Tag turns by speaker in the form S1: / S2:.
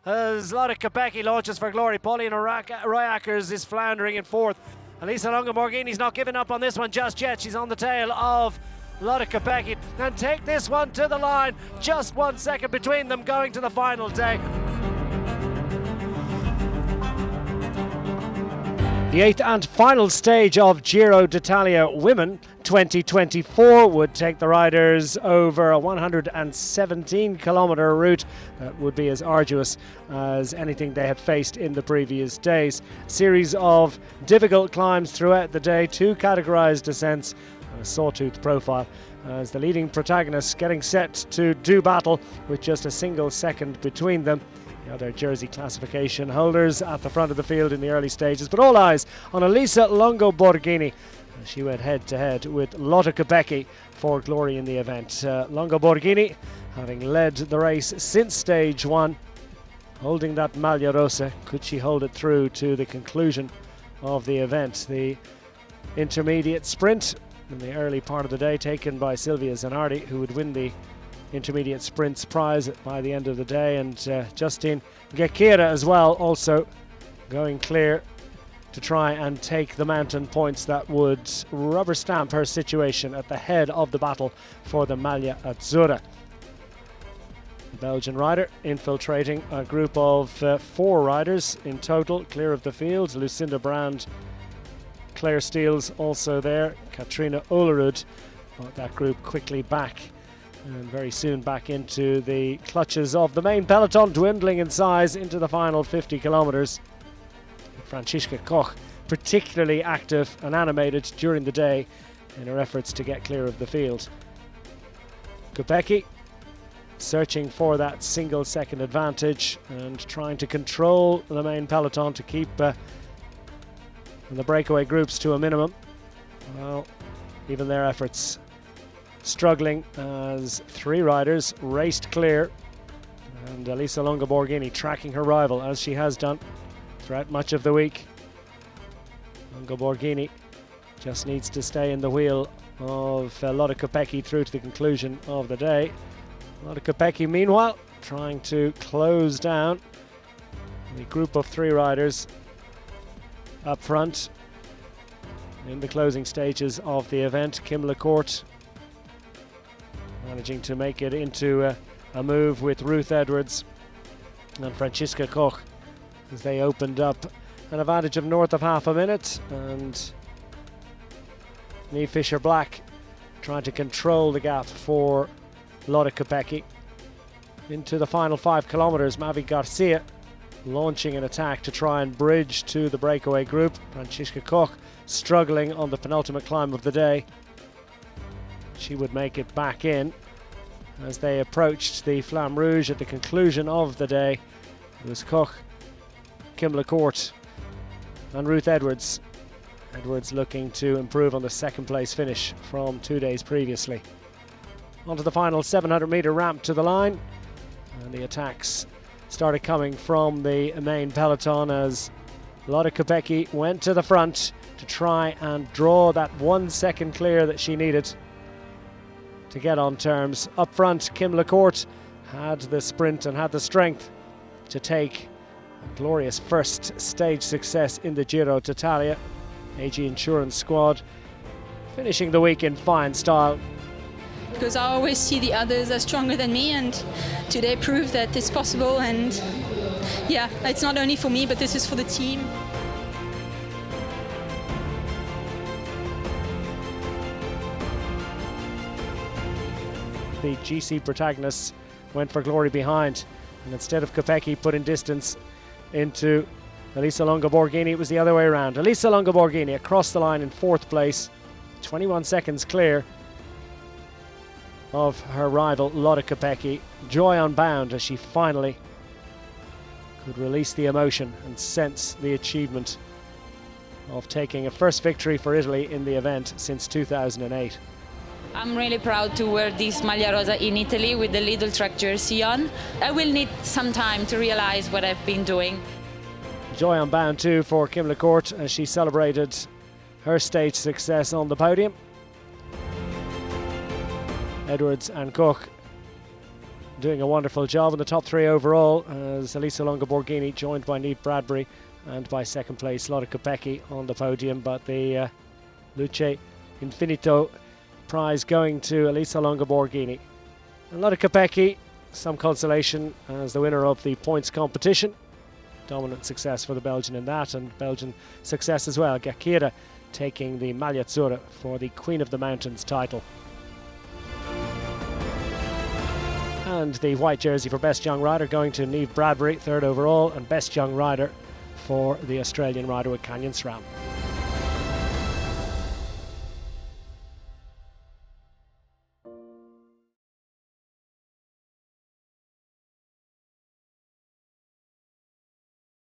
S1: as Lotte Kopecky launches for glory. Paulina Royackers is floundering in fourth. Elisa Longoborghini's not giving up on this one just yet. She's on the tail of Lotte Kopecky and take this one to the line. Just 1 second between them going to the final day. The eighth and final stage of Giro d'Italia Women 2024 would take the riders over a 117-kilometre route that would be as arduous as anything they had faced in the previous days. A series of difficult climbs throughout the day, 2 categorised descents and a sawtooth profile as the leading protagonists getting set to do battle with just a single second between them. The other jersey classification holders at the front of the field in the early stages, but all eyes on Elisa Longoborghini. She went head to head with Lotte Kopecky for glory in the event. Longoborghini, having led the race since stage 1, holding that maglia rosa. Could she hold it through to the conclusion of the event? The intermediate sprint in the early part of the day taken by Silvia Zanardi, who would win the intermediate sprints prize by the end of the day, and Justine Gekira as well, also going clear to try and take the mountain points that would rubber stamp her situation at the head of the battle for the Maglia Azzurra. The Belgian rider infiltrating a group of 4 riders in total clear of the field. Lucinda Brand, Claire Steele's also there, Katrina Olerud, brought that group quickly back and very soon back into the clutches of the main peloton, dwindling in size into the final 50 kilometres. Franziska Koch particularly active and animated during the day in her efforts to get clear of the field. Kopecky searching for that single second advantage and trying to control the main peloton to keep the breakaway groups to a minimum. Well, even their efforts struggling as 3 riders raced clear, and Elisa Longoborghini tracking her rival as she has done throughout much of the week. Longoborghini just needs to stay in the wheel of Lotte Kopecky through to the conclusion of the day. Lotte Kopecky meanwhile trying to close down the group of 3 riders up front in the closing stages of the event. Kim Lecourt managing to make it into a move with Ruth Edwards and Franziska Koch as they opened up an advantage of north of half a minute, and Niamh Fisher-Black trying to control the gap for Lotte Kopecky. Into the final 5 kilometres, Mavi Garcia launching an attack to try and bridge to the breakaway group. Franziska Koch struggling on the penultimate climb of the day. She would make it back in as they approached the Flamme Rouge at the conclusion of the day. It was Koch, Kim Lecourt and Ruth Edwards. Edwards looking to improve on the second place finish from 2 days previously. Onto the final 700 metre ramp to the line, and the attacks started coming from the main peloton as Lotte Kopecky went to the front to try and draw that 1 second clear that she needed to get on terms. Up front, Kim Lecourt had the sprint and had the strength to take a glorious first stage success in the Giro d'Italia. AG Insurance squad finishing the week in fine style.
S2: Because I always see the others as stronger than me, and today proved that it's possible, and yeah, it's not only for me, but this is for the team.
S1: The GC protagonists went for glory behind, and instead of Kopecky putting distance into Elisa Longoborghini, it was the other way around. Elisa Longoborghini across the line in 4th place, 21 seconds clear of her rival Lotte Kopecky. Joy unbound as she finally could release the emotion and sense the achievement of taking a first victory for Italy in the event since 2008.
S3: I'm really proud to wear this maglia rosa in Italy with the little track jersey on. I will need some time to realize what I've been doing.
S1: Joy unbound too for Kim Lecourt as she celebrated her stage success on the podium. Edwards and Koch doing a wonderful job in the top 3 overall, as Elisa Longoborghini joined by Niamh Bradbury and by second place Lotte Kopecky on the podium. But the Luce Infinito prize going to Elisa Longoborghini. And Lotte Kopecky, some consolation as the winner of the points competition. Dominant success for the Belgian in that, and Belgian success as well. Gakira taking the Maglia Azzurra for the Queen of the Mountains title. And the white jersey for Best Young Rider going to Niamh Bradbury, 3rd overall, and Best Young Rider for the Australian rider with Canyon SRAM.